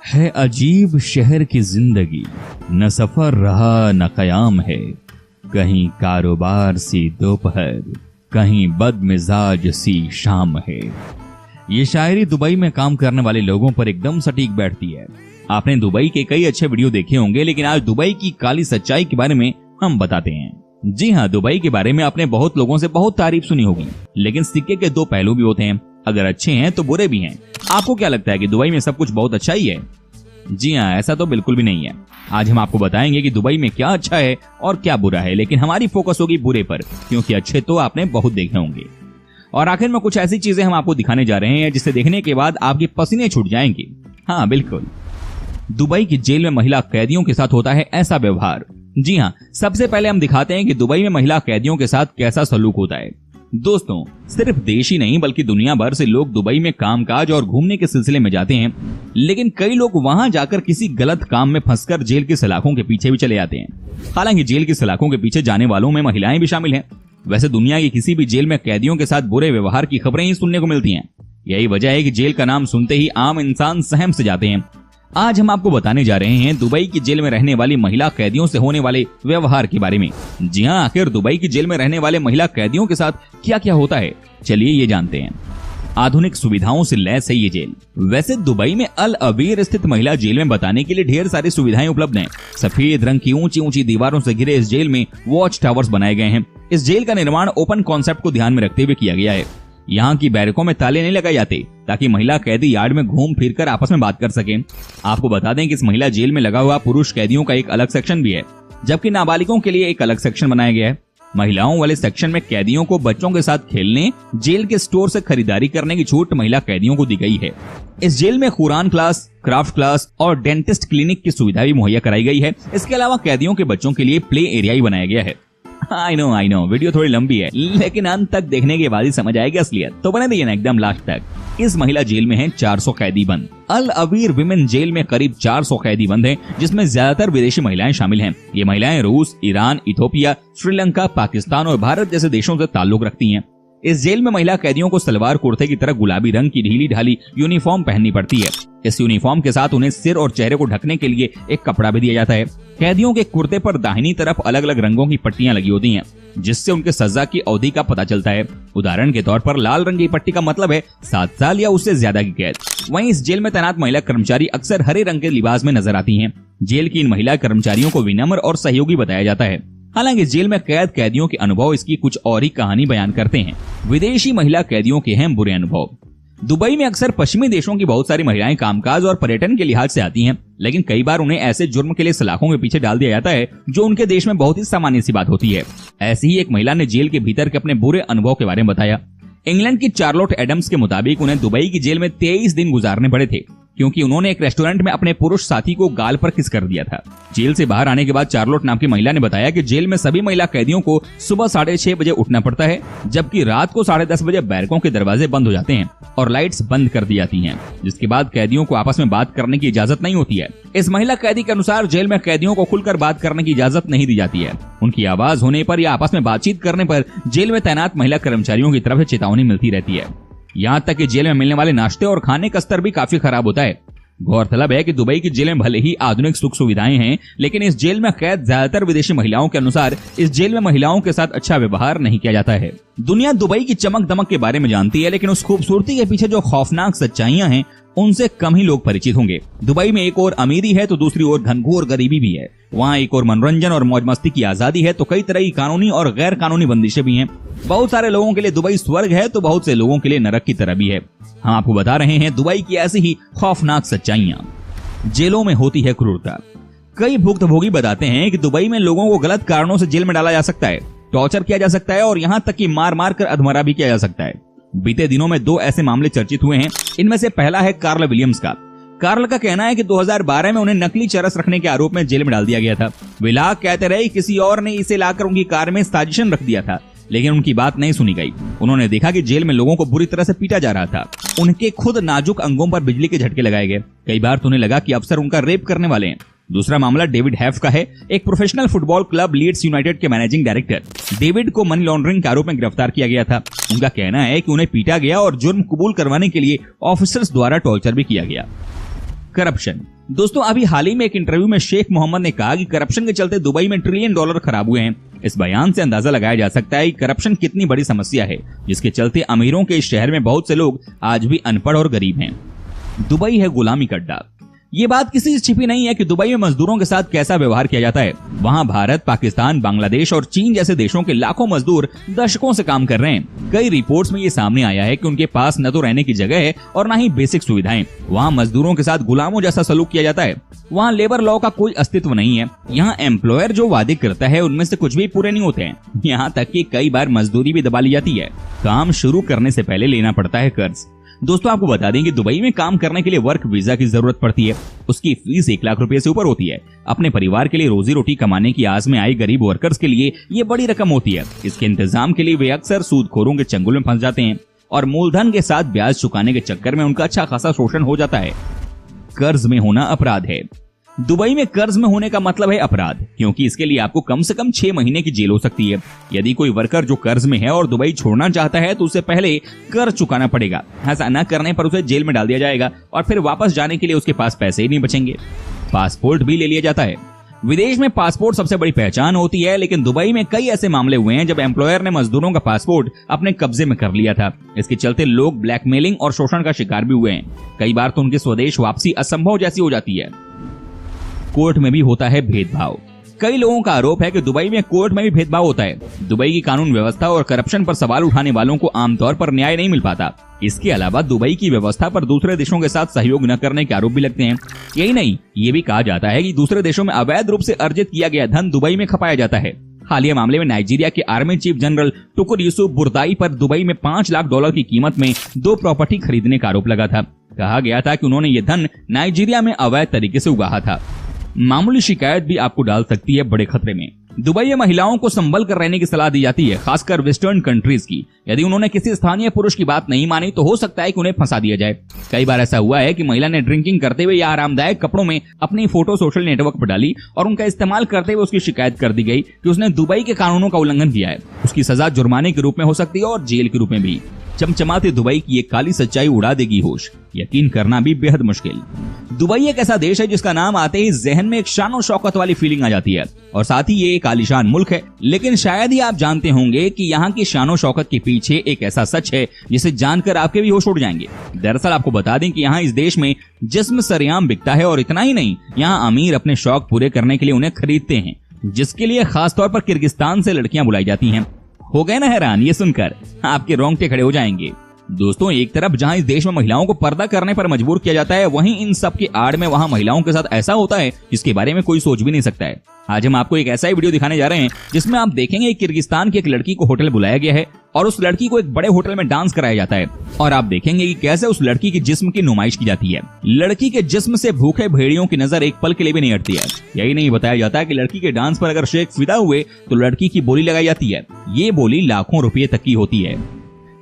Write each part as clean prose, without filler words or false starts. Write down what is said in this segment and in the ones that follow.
है अजीब शहर की जिंदगी, न सफर रहा न कयाम है। कहीं कारोबार सी दोपहर, कहीं बदमिजाज सी शाम है। ये शायरी दुबई में काम करने वाले लोगों पर एकदम सटीक बैठती है। आपने दुबई के कई अच्छे वीडियो देखे होंगे, लेकिन आज दुबई की काली सच्चाई के बारे में हम बताते हैं। जी हाँ, दुबई के बारे में आपने बहुत लोगों से बहुत तारीफ सुनी होगी, लेकिन सिक्के के दो पहलू भी होते हैं। अगर अच्छे हैं तो बुरे भी हैं। आपको क्या लगता है कि दुबई में सब कुछ बहुत अच्छा ही है? जी हाँ, ऐसा तो बिल्कुल भी नहीं है। आज हम आपको बताएंगे कि दुबई में क्या अच्छा है और क्या बुरा है, लेकिन हमारी फोकस होगी बुरे पर, क्योंकि अच्छे तो आपने बहुत देखे होंगे। और आखिर में कुछ ऐसी चीजें हम आपको दिखाने जा रहे हैं जिसे देखने के बाद आपके पसीने छूट जाएंगे। हाँ बिल्कुल, दुबई की जेल में महिला कैदियों के साथ होता है ऐसा व्यवहार। जी हाँ, सबसे पहले हम दिखाते हैं कि दुबई में महिला कैदियों के साथ कैसा सलूक होता है। दोस्तों, सिर्फ देश ही नहीं बल्कि दुनिया भर से लोग दुबई में कामकाज और घूमने के सिलसिले में जाते हैं, लेकिन कई लोग वहां जाकर किसी गलत काम में फंसकर जेल की सलाखों के पीछे भी चले जाते हैं। हालांकि जेल की सलाखों के पीछे जाने वालों में महिलाएं भी शामिल हैं। वैसे दुनिया की किसी भी जेल में कैदियों के साथ बुरे व्यवहार की खबरें ही सुनने को मिलती हैं। यही वजह है कि जेल का नाम सुनते ही आम इंसान सहम से जाते हैं। आज हम आपको बताने जा रहे हैं दुबई की जेल में रहने वाली महिला कैदियों से होने वाले व्यवहार के बारे में। जी हाँ, आखिर दुबई की जेल में रहने वाले महिला कैदियों के साथ क्या क्या होता है, चलिए ये जानते हैं। आधुनिक सुविधाओं से लैस है ये जेल। वैसे दुबई में अल अवीर स्थित महिला जेल में बताने के लिए ढेर सारी सुविधाएं उपलब्ध हैं। सफेद रंग की ऊंची ऊंची दीवारों से घिरे इस जेल में वॉच टावर्स बनाए गए हैं। इस जेल का निर्माण ओपन कॉन्सेप्ट को ध्यान में रखते हुए किया गया है। यहाँ की बैरकों में ताले नहीं लगाए जाते ताकि महिला कैदी यार्ड में घूम फिर कर आपस में बात कर सकें। आपको बता दें कि इस महिला जेल में लगा हुआ पुरुष कैदियों का एक अलग सेक्शन भी है, जबकि नाबालिगों के लिए एक अलग सेक्शन बनाया गया है। महिलाओं वाले सेक्शन में कैदियों को बच्चों के साथ खेलने, जेल के स्टोर से खरीदारी करने की छूट महिला कैदियों को दी गई है। इस जेल में कुरान क्लास, क्राफ्ट क्लास और डेंटिस्ट क्लिनिक की सुविधा भी मुहैया कराई गई है। इसके अलावा कैदियों के बच्चों के लिए प्ले एरिया ही बनाया गया है। आई नो वीडियो थोड़ी लंबी है, लेकिन अंत तक देखने के बाद ही समझ आएगी असलियत, तो बने रहिए ना एकदम लास्ट तक। इस महिला जेल में हैं 400 कैदी बंद। अल अवीर विमेन जेल में करीब 400 कैदी बंद हैं, जिसमें ज्यादातर विदेशी महिलाएं शामिल हैं। ये महिलाएं रूस, ईरान, इथोपिया, श्रीलंका, पाकिस्तान और भारत जैसे देशों से ताल्लुक रखती हैं। इस जेल में महिला कैदियों को सलवार कुर्ते की तरह गुलाबी रंग की ढीली ढाली यूनिफॉर्म पहननी पड़ती है। इस यूनिफॉर्म के साथ उन्हें सिर और चेहरे को ढकने के लिए एक कपड़ा भी दिया जाता है। कैदियों के कुर्ते पर दाहिनी तरफ अलग अलग रंगों की पट्टियां लगी होती हैं, जिससे उनके सजा की अवधि का पता चलता है। उदाहरण के तौर पर लाल रंग की पट्टी का मतलब है 7 साल या उससे ज्यादा की कैद। वहीं इस जेल में तैनात महिला कर्मचारी अक्सर हरे रंग के लिबास में नजर आती हैं। जेल की इन महिला कर्मचारियों को विनम्र और सहयोगी बताया जाता है। हालांकि जेल में कैद कैदियों के अनुभव इसकी कुछ और ही कहानी बयान करते हैं। विदेशी महिला कैदियों के हैं बुरे अनुभव। दुबई में अक्सर पश्चिमी देशों की बहुत सारी महिलाएं कामकाज और पर्यटन के लिहाज से आती हैं, लेकिन कई बार उन्हें ऐसे जुर्म के लिए सलाखों के पीछे डाल दिया जाता है जो उनके देश में बहुत ही सामान्य सी बात होती है। ऐसी ही एक महिला ने जेल के भीतर के अपने बुरे अनुभव के बारे में बताया। इंग्लैंड की चार्लोट एडम्स के मुताबिक उन्हें दुबई की जेल में 23 दिन गुजारने पड़े थे, क्योंकि उन्होंने एक रेस्टोरेंट में अपने पुरुष साथी को गाल पर किस कर दिया था। जेल से बाहर आने के बाद चार्लोट नाम की महिला ने बताया कि जेल में सभी महिला कैदियों को सुबह 6:30 बजे उठना पड़ता है, जबकि रात को 10:30 बजे बैरकों के दरवाजे बंद हो जाते हैं और लाइट्स बंद कर दी जाती हैं, जिसके बाद कैदियों को आपस में बात करने की इजाजत नहीं होती है। इस महिला कैदी के अनुसार जेल में कैदियों को खुलकर बात करने की इजाजत नहीं दी जाती है। उनकी आवाज होने पर या आपस में बातचीत करने पर जेल में तैनात महिला कर्मचारियों की तरफ से चेतावनी मिलती रहती है। यहाँ तक कि जेल में मिलने वाले नाश्ते और खाने का स्तर भी काफी खराब होता है। गौरतलब है कि दुबई की जेल में भले ही आधुनिक सुख सुविधाएं हैं, लेकिन इस जेल में कैद ज्यादातर विदेशी महिलाओं के अनुसार इस जेल में महिलाओं के साथ अच्छा व्यवहार नहीं किया जाता है। दुनिया दुबई की चमक दमक के बारे में जानती है, लेकिन उस खूबसूरती के पीछे जो खौफनाक सच्चाइयां हैं उनसे कम ही लोग परिचित होंगे। दुबई में एक और अमीरी है तो दूसरी ओर घनघोर गरीबी भी है। वहाँ एक और मनोरंजन और मौज मस्ती की आजादी है तो कई तरह की कानूनी और गैर कानूनी बंदिशें भी हैं। बहुत सारे लोगों के लिए दुबई स्वर्ग है तो बहुत से लोगों के लिए नरक की तरह भी है। हम आपको बता रहे हैं दुबई की ऐसी ही खौफनाक सच्चाइयां। जेलों में होती है क्रूरता। कई भुक्तभोगी बताते हैं कि दुबई में लोगों को गलत कारणों से जेल में डाला जा सकता है, टॉर्चर किया जा सकता है और यहाँ तक कि मार मार कर अधमरा भी किया जा सकता है। बीते दिनों में 2 ऐसे मामले चर्चित हुए हैं। इनमें से पहला है कार्ल विलियम्स का। कार्ल का कहना है कि 2012 में उन्हें नकली चरस रखने के आरोप में जेल में डाल दिया गया था। विलाक कहते रहे किसी और ने इसे लाकर उनकी कार में साजिशन रख दिया था, लेकिन उनकी बात नहीं सुनी गई। उन्होंने देखा कि जेल में लोगों को बुरी तरह से पीटा जा रहा था। उनके खुद नाजुक अंगों पर बिजली के झटके लगाए गए। कई बार तो उन्हें लगा कि अफसर उनका रेप करने वाले हैं। दूसरा मामला डेविड हैफ का है, एक professional football club Leeds United के मैनेजिंग डायरेक्टर। डेविड को मनी लॉन्ड्रिंग के आरोप में गिरफ्तार किया गया था। उनका कहना है कि उन्हें पीटा गया और जुर्म कबूल करवाने के लिए ऑफिसर्स द्वारा टॉर्चर भी किया गया। करप्शन। दोस्तों, अभी हाल ही में एक इंटरव्यू में शेख मोहम्मद ने कहा कि करप्शन के चलते दुबई में $1 ट्रिलियन खराब हुए हैं। इस बयान से अंदाजा लगाया जा सकता है कि करप्शन कितनी बड़ी समस्या है, जिसके चलते अमीरों के इस शहर में बहुत से लोग आज भी अनपढ़ और गरीब हैं। दुबई है गुलामी का अड्डा। ये बात किसी से छिपी नहीं है कि दुबई में मजदूरों के साथ कैसा व्यवहार किया जाता है। वहाँ भारत, पाकिस्तान, बांग्लादेश और चीन जैसे देशों के लाखों मजदूर दशकों से काम कर रहे हैं। कई रिपोर्ट्स में ये सामने आया है कि उनके पास न तो रहने की जगह है और न ही बेसिक सुविधाएं। वहाँ मजदूरों के साथ गुलामों जैसा सलूक किया जाता है। वहाँ लेबर लॉ का कोई अस्तित्व नहीं है। यहाँ एम्प्लॉयर जो वादे करता है उनमें से कुछ भी पूरे नहीं होते हैं। यहाँ तक कि कई बार मजदूरी भी दबा ली जाती है। काम शुरू करने से पहले लेना पड़ता है कर्ज। दोस्तों, आपको बता दें कि दुबई में काम करने के लिए वर्क वीजा की जरूरत पड़ती है। उसकी फीस 1 लाख रुपए से ऊपर होती है। अपने परिवार के लिए रोजी रोटी कमाने की आस में आए गरीब वर्कर्स के लिए ये बड़ी रकम होती है। इसके इंतजाम के लिए वे अक्सर सूदखोरों के चंगुल में फंस जाते हैं और मूलधन के साथ ब्याज चुकाने के चक्कर में उनका अच्छा खासा शोषण हो जाता है। कर्ज में होना अपराध है। दुबई में कर्ज में होने का मतलब है अपराध, क्योंकि इसके लिए आपको कम से कम 6 महीने की जेल हो सकती है। यदि कोई वर्कर जो कर्ज में है और दुबई छोड़ना चाहता है तो उसे पहले कर्ज चुकाना पड़ेगा। ऐसा न करने पर उसे जेल में डाल दिया जाएगा और फिर वापस जाने के लिए उसके पास पैसे ही नहीं बचेंगे। पासपोर्ट भी ले लिया जाता है। विदेश में पासपोर्ट सबसे बड़ी पहचान होती है, लेकिन दुबई में कई ऐसे मामले हुए हैं जब एम्प्लॉयर ने मजदूरों का पासपोर्ट अपने कब्जे में कर लिया था। इसके चलते लोग ब्लैकमेलिंग और शोषण का शिकार भी हुए हैं। कई बार तो उनकी स्वदेश वापसी असंभव जैसी हो जाती है। कोर्ट में भी होता है भेदभाव। कई लोगों का आरोप है कि दुबई में कोर्ट में भी भेदभाव होता है। दुबई की कानून व्यवस्था और करप्शन पर सवाल उठाने वालों को आमतौर पर न्याय नहीं मिल पाता। इसके अलावा दुबई की व्यवस्था पर दूसरे देशों के साथ सहयोग न करने के आरोप भी लगते हैं। यही नहीं, ये भी कहा जाता है कि दूसरे देशों में अवैध रूप से अर्जित किया गया धन दुबई में खपाया जाता है। हालिया मामले में नाइजीरिया के आर्मी चीफ जनरल टुकुर यूसुफ बुरदाई पर दुबई में $5 लाख की कीमत में 2 प्रॉपर्टी खरीदने का आरोप लगा था। कहा गया था कि उन्होंने ये धन नाइजीरिया में अवैध तरीके से उगाहा था। मामूली शिकायत भी आपको डाल सकती है बड़े खतरे में। दुबई में महिलाओं को संभल कर रहने की सलाह दी जाती है, खासकर वेस्टर्न कंट्रीज की। यदि उन्होंने किसी स्थानीय पुरुष की बात नहीं मानी तो हो सकता है कि उन्हें फंसा दिया जाए। कई बार ऐसा हुआ है कि महिला ने ड्रिंकिंग करते हुए या आरामदायक कपड़ों में अपनी फोटो सोशल नेटवर्क पर डाली और उनका इस्तेमाल करते हुए उसकी शिकायत कर दी गई कि उसने दुबई के कानूनों का उल्लंघन किया है। उसकी सजा जुर्माने के रूप में हो सकती है और जेल के रूप में भी। चमचमाते दुबई की ये काली सच्चाई उड़ा देगी होश, यकीन करना भी बेहद मुश्किल। दुबई एक ऐसा देश है जिसका नाम आते ही जहन में एक शान और शौकत वाली फीलिंग आ जाती है और साथ ही ये एक आलीशान मुल्क है। लेकिन शायद ही आप जानते होंगे कि यहाँ की शान और शौकत के पीछे एक ऐसा सच है जिसे जानकर आपके भी होश उड़ जाएंगे। दरअसल आपको बता दें कि यहाँ इस देश में जिस्म सरेआम बिकता है और इतना ही नहीं, यहाँ अमीर अपने शौक पूरे करने के लिए उन्हें खरीदते हैं, जिसके लिए खासतौर पर किर्गिस्तान से लड़कियां बुलाई जाती हैं। हो गए ना हैरान ये सुनकर? आपके रोंगटे खड़े हो जाएंगे। दोस्तों, एक तरफ जहां इस देश में महिलाओं को पर्दा करने पर मजबूर किया जाता है, वहीं इन सब की आड़ में वहां महिलाओं के साथ ऐसा होता है जिसके बारे में कोई सोच भी नहीं सकता है। आज हम आपको एक ऐसा ही वीडियो दिखाने जा रहे हैं जिसमें आप देखेंगे किर्गिस्तान की एक लड़की को होटल बुलाया गया है और उस लड़की को एक बड़े होटल में डांस कराया जाता है और आप देखेंगे कि कैसे उस लड़की की जिस्म की नुमाइश की जाती है। लड़की के जिस्म से भूखे भेड़ियों की नजर एक पल के लिए भी नहीं हटती है। यही नहीं, बताया जाता है कि लड़की के डांस पर अगर शेख फिदा हुए तो लड़की की बोली लगाई जाती है। ये बोली लाखों रुपये तक की होती है।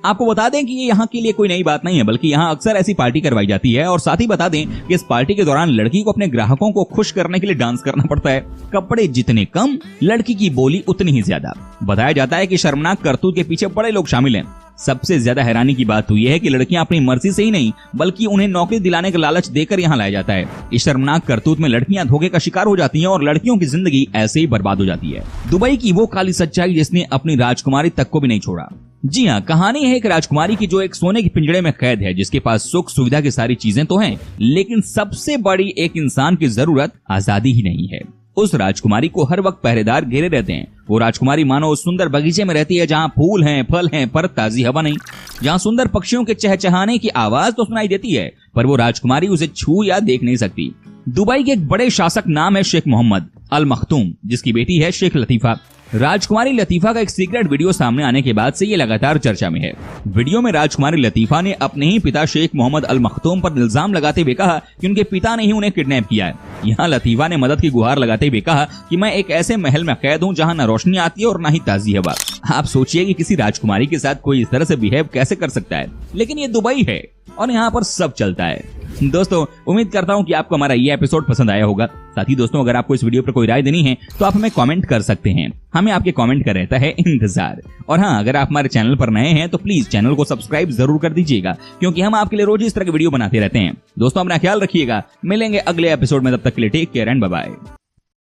आपको बता दें कि ये यहाँ के लिए कोई नई बात नहीं है, बल्कि यहाँ अक्सर ऐसी पार्टी करवाई जाती है। और साथ ही बता दें कि इस पार्टी के दौरान लड़की को अपने ग्राहकों को खुश करने के लिए डांस करना पड़ता है। कपड़े जितने कम, लड़की की बोली उतनी ही ज्यादा। बताया जाता है कि शर्मनाक करतूत के पीछे बड़े लोग शामिल हैं। सबसे ज्यादा हैरानी की बात तो यह है कि लड़कियां अपनी मर्जी से ही नहीं, बल्कि उन्हें नौकरी दिलाने का लालच देकर यहाँ लाया जाता है। इस शर्मनाक करतूत में लड़कियां धोखे का शिकार हो जाती हैं और लड़कियों की जिंदगी ऐसे ही बर्बाद हो जाती है। दुबई की वो काली सच्चाई जिसने अपनी राजकुमारी तक को भी नहीं छोड़ा। जी हाँ, कहानी है एक राजकुमारी की जो एक सोने के पिंजड़े में कैद है, जिसके पास सुख सुविधा की सारी चीजें तो हैं, लेकिन सबसे बड़ी एक इंसान की जरूरत आजादी ही नहीं है। उस राजकुमारी को हर वक्त पहरेदार घेरे रहते हैं। वो राजकुमारी मानो उस सुंदर बगीचे में रहती है जहाँ फूल हैं, फल हैं, पर ताजी हवा नहीं, जहाँ सुंदर पक्षियों के चहचहाने की आवाज तो सुनाई देती है, पर वो राजकुमारी उसे छू या देख नहीं सकती। दुबई के एक बड़े शासक नाम है शेख मोहम्मद अल मखतूम, जिसकी बेटी है शेख लतीफा। राजकुमारी लतीफा का एक सीक्रेट वीडियो सामने आने के बाद से ये लगातार चर्चा में है। वीडियो में राजकुमारी लतीफा ने अपने ही पिता शेख मोहम्मद अल मखतूम पर इल्जाम लगाते हुए कहा कि उनके पिता ने ही उन्हें किडनैप किया है। यहाँ लतीफा ने मदद की गुहार लगाते हुए कहा कि मैं एक ऐसे महल में कैद हूँ जहाँ न रोशनी आती है और न ही ताजी हवा। आप सोचिए कि किसी राजकुमारी के साथ कोई इस तरह से बिहेव कैसे कर सकता है, लेकिन ये दुबई है और यहाँ पर सब चलता है। दोस्तों उम्मीद करता हूँ कि आपको हमारा ये एपिसोड पसंद आया होगा। साथ ही दोस्तों अगर आपको इस वीडियो पर कोई राय देनी है तो आप हमें कमेंट कर सकते हैं। हमें आपके कमेंट का रहता है इंतजार। और हाँ, अगर आप हमारे चैनल पर नए हैं तो प्लीज चैनल को सब्सक्राइब जरूर कर दीजिएगा, क्योंकि हम आपके लिए रोज इस तरह के वीडियो बनाते रहते हैं। दोस्तों अपना ख्याल रखिएगा, मिलेंगे अगले एपिसोड में, तब तक के लिए take care and bye bye.